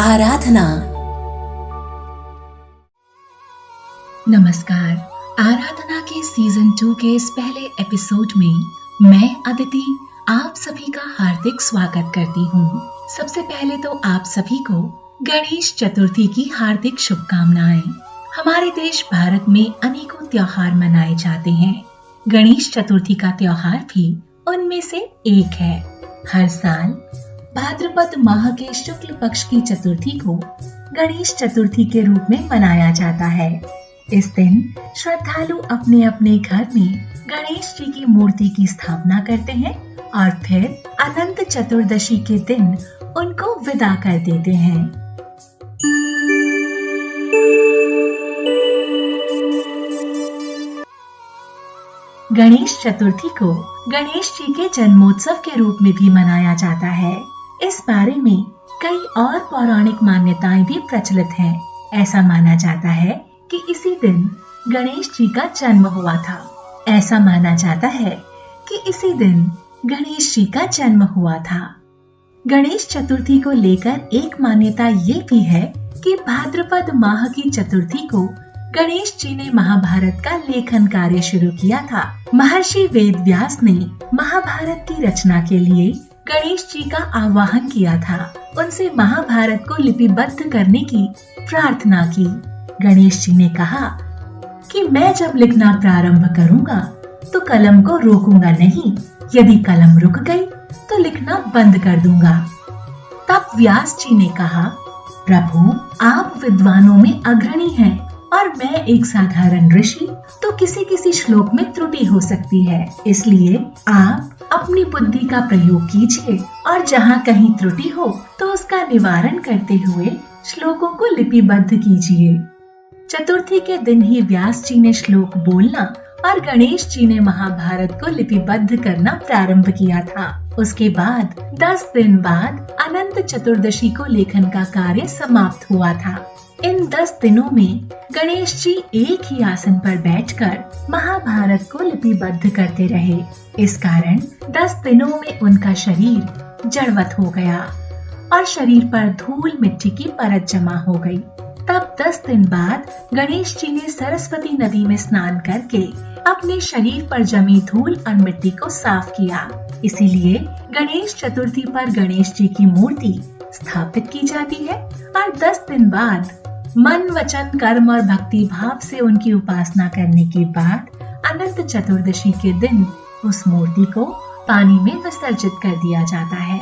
आराधना। नमस्कार। आराधना के सीजन 2 के इस पहले एपिसोड में मैं अदिति आप सभी का हार्दिक स्वागत करती हूँ। सबसे पहले तो आप सभी को गणेश चतुर्थी की हार्दिक शुभकामनाएं। हमारे देश भारत में अनेकों त्योहार मनाए जाते हैं। गणेश चतुर्थी का त्योहार भी उनमें से एक है। हर साल भाद्रपद माह के शुक्ल पक्ष की चतुर्थी को गणेश चतुर्थी के रूप में मनाया जाता है। इस दिन श्रद्धालु अपने अपने घर में गणेश जी की मूर्ति की स्थापना करते हैं और फिर अनंत चतुर्दशी के दिन उनको विदा कर देते हैं। गणेश चतुर्थी को गणेश जी के जन्मोत्सव के रूप में भी मनाया जाता है। इस बारे में कई और पौराणिक मान्यताएं भी प्रचलित हैं। ऐसा माना जाता है कि इसी दिन गणेश जी का जन्म हुआ था। ऐसा माना जाता है कि इसी दिन गणेश जी का जन्म हुआ था। गणेश चतुर्थी को लेकर एक मान्यता ये भी है कि भाद्रपद माह की चतुर्थी को गणेश जी ने महाभारत का लेखन कार्य शुरू किया था। महर्षि वेदव्यास ने महाभारत की रचना के लिए गणेश जी का आह्वान किया था। उनसे महाभारत को लिपिबद्ध करने की प्रार्थना की। गणेश जी ने कहा कि मैं जब लिखना प्रारंभ करूंगा तो कलम को रोकूंगा नहीं। यदि कलम रुक गई तो लिखना बंद कर दूंगा। तब व्यास जी ने कहा, प्रभु आप विद्वानों में अग्रणी हैं और मैं एक साधारण ऋषि, तो किसी किसी श्लोक में त्रुटि हो सकती है। इसलिए आप अपनी बुद्धि का प्रयोग कीजिए और जहाँ कहीं त्रुटि हो तो उसका निवारण करते हुए श्लोकों को लिपिबद्ध कीजिए। चतुर्थी के दिन ही व्यास जी ने श्लोक बोलना और गणेश जी ने महाभारत को लिपिबद्ध करना प्रारंभ किया था। उसके बाद 10 दिन बाद अनंत चतुर्दशी को लेखन का कार्य समाप्त हुआ था। इन 10 दिनों में गणेश जी एक ही आसन पर बैठकर महाभारत को लिपिबद्ध करते रहे। इस कारण 10 दिनों में उनका शरीर जड़वत हो गया और शरीर पर धूल मिट्टी की परत जमा हो गई। तब 10 दिन बाद गणेश जी ने सरस्वती नदी में स्नान करके अपने शरीर पर जमी धूल और मिट्टी को साफ किया। इसीलिए गणेश चतुर्थी पर गणेश जी की मूर्ति स्थापित की जाती है और 10 दिन बाद मन वचन कर्म और भक्ति भाव से उनकी उपासना करने के बाद अनंत चतुर्दशी के दिन उस मूर्ति को पानी में विसर्जित कर दिया जाता है।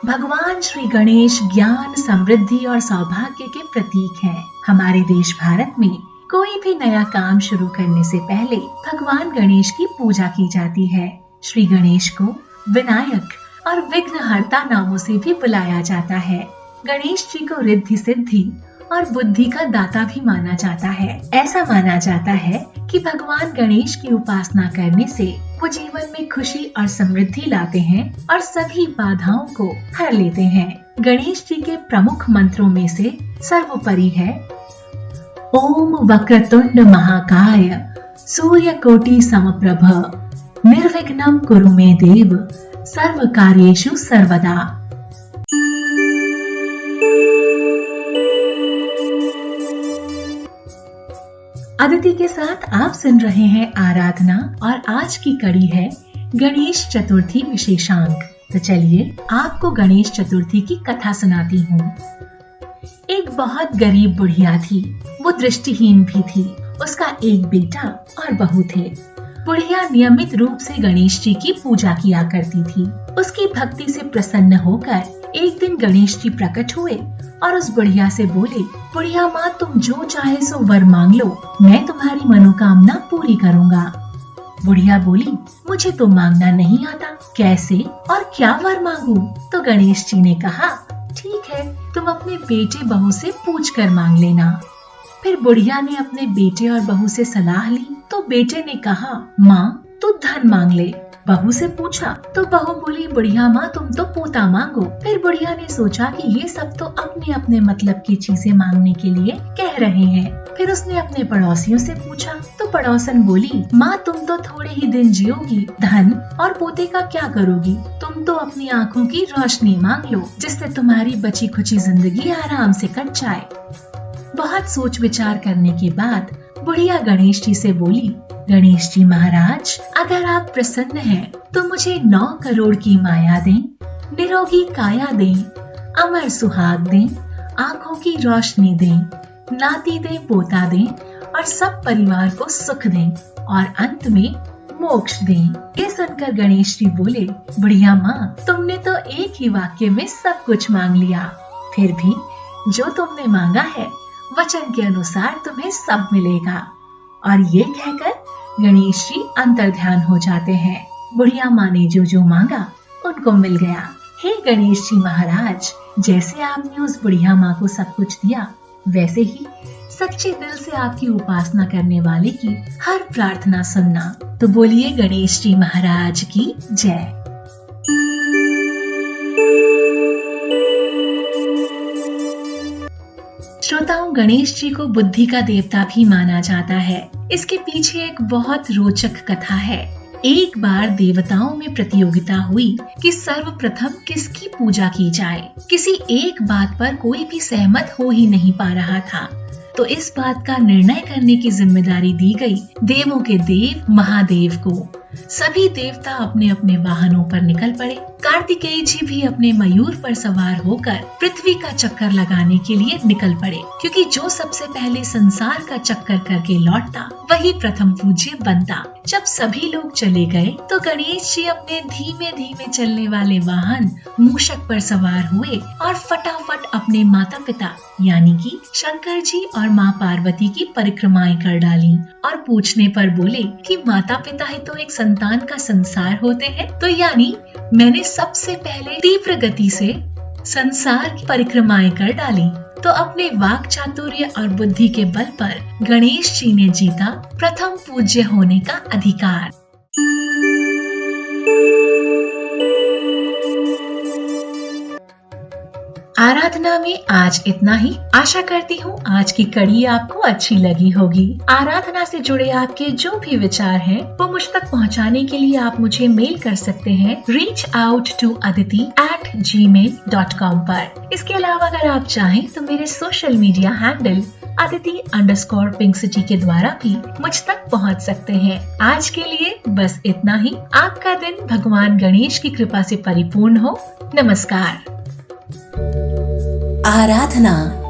भगवान श्री गणेश ज्ञान, समृद्धि और सौभाग्य के प्रतीक हैं। हमारे देश भारत में कोई भी नया काम शुरू करने से पहले भगवान गणेश की पूजा की जाती है। श्री गणेश को विनायक और विघ्नहर्ता नामों से भी बुलाया जाता है। गणेश जी को रिद्धि सिद्धि और बुद्धि का दाता भी माना जाता है। ऐसा माना जाता है कि भगवान गणेश की उपासना करने से वो जीवन में खुशी और समृद्धि लाते हैं और सभी बाधाओं को हर लेते हैं। गणेश जी के प्रमुख मंत्रों में से सर्वोपरि है ओम वक्रतुंड महाकाय सूर्यकोटि समप्रभ निर्विघ्नं कुरु मे देव सर्व कार्येषु सर्वदा। अदिति के साथ आप सुन रहे हैं आराधना और आज की कड़ी है गणेश चतुर्थी विशेषांक। तो चलिए आपको गणेश चतुर्थी की कथा सुनाती हूँ। एक बहुत गरीब बुढ़िया थी। वो दृष्टिहीन भी थी। उसका एक बेटा और बहू थे। बुढ़िया नियमित रूप से गणेश जी की पूजा किया करती थी। उसकी भक्ति से प्रसन्न होकर एक दिन गणेश जी प्रकट हुए और उस बुढ़िया से बोले, बुढ़िया माँ तुम जो चाहे सो वर मांग लो, मैं तुम्हारी मनोकामना पूरी करूँगा। बुढ़िया बोली, मुझे तो मांगना नहीं आता, कैसे और क्या वर मांगू? तो गणेश जी ने कहा, ठीक है तुम अपने बेटे बहू से पूछ कर मांग लेना। फिर बुढ़िया ने अपने बेटे और बहू से सलाह ली तो बेटे ने कहा, माँ तू धन मांग ले। बहू से पूछा तो बहू बोली, बुढ़िया माँ तुम तो पोता मांगो। फिर बुढ़िया ने सोचा कि ये सब तो अपने अपने मतलब की चीजें मांगने के लिए कह रहे हैं। फिर उसने अपने पड़ोसियों से पूछा तो पड़ोसन बोली, माँ तुम तो थोड़े ही दिन जियोगी, धन और पोते का क्या करोगी? तुम तो अपनी आँखों की रोशनी मांग लो, जिससे तुम्हारी बची खुची जिंदगी आराम से कट जाए। बहुत सोच विचार करने के बाद बुढ़िया गणेश जी से बोली, गणेश जी महाराज, अगर आप प्रसन्न हैं तो मुझे 9 करोड़ की माया दें, निरोगी काया दें, अमर सुहाग दें, आँखों की रोशनी दें, नाती दें, पोता दें और सब परिवार को सुख दें और अंत में मोक्ष दें। ये सुनकर गणेश जी बोले, बुढ़िया माँ तुमने तो एक ही वाक्य में सब कुछ मांग लिया, फिर भी जो तुमने मांगा है वचन के अनुसार तुम्हें सब मिलेगा। और ये कहकर गणेश जी अंतर्ध्यान हो जाते हैं। बुढ़िया माँ ने जो जो मांगा उनको मिल गया। हे गणेश जी महाराज, जैसे आपने उस बुढ़िया माँ को सब कुछ दिया, वैसे ही सच्चे दिल से आपकी उपासना करने वाले की हर प्रार्थना सुनना। तो बोलिए गणेश जी महाराज की जय। श्रोताओं, गणेश जी को बुद्धि का देवता भी माना जाता है। इसके पीछे एक बहुत रोचक कथा है। एक बार देवताओं में प्रतियोगिता हुई कि सर्वप्रथम किसकी पूजा की जाए। किसी एक बात पर कोई भी सहमत हो ही नहीं पा रहा था, तो इस बात का निर्णय करने की जिम्मेदारी दी गई देवों के देव महादेव को। सभी देवता अपने अपने वाहनों पर निकल पड़े। कार्तिकेय जी भी अपने मयूर पर सवार होकर पृथ्वी का चक्कर लगाने के लिए निकल पड़े, क्योंकि जो सबसे पहले संसार का चक्कर करके लौटता वही प्रथम पूज्य बनता। जब सभी लोग चले गए तो गणेश जी अपने धीमे धीमे चलने वाले वाहन मूषक पर सवार हुए और फटाफट अपने माता पिता यानी कि शंकर जी और माँ पार्वती की परिक्रमाएं कर डाली और पूछने पर बोले कि माता पिता ही तो एक संतान का संसार होते हैं, तो यानी मैंने सबसे पहले तीव्र गति से संसार की परिक्रमाएं कर डाली, तो अपने वाक चातुर्य और बुद्धि के बल पर गणेश जी ने जीता प्रथम पूज्य होने का अधिकार। आराधना में आज इतना ही। आशा करती हूँ आज की कड़ी आपको अच्छी लगी होगी। आराधना से जुड़े आपके जो भी विचार हैं, वो मुझ तक पहुँचाने के लिए आप मुझे मेल कर सकते हैं reachout2aditi@gmail.com पर। इसके अलावा अगर आप चाहें तो मेरे सोशल मीडिया हैंडल aditi_pinkcity के द्वारा भी मुझ तक पहुंच सकते हैं। आज के लिए बस इतना ही। आपका दिन भगवान गणेश की कृपा से परिपूर्ण हो। नमस्कार। आराधना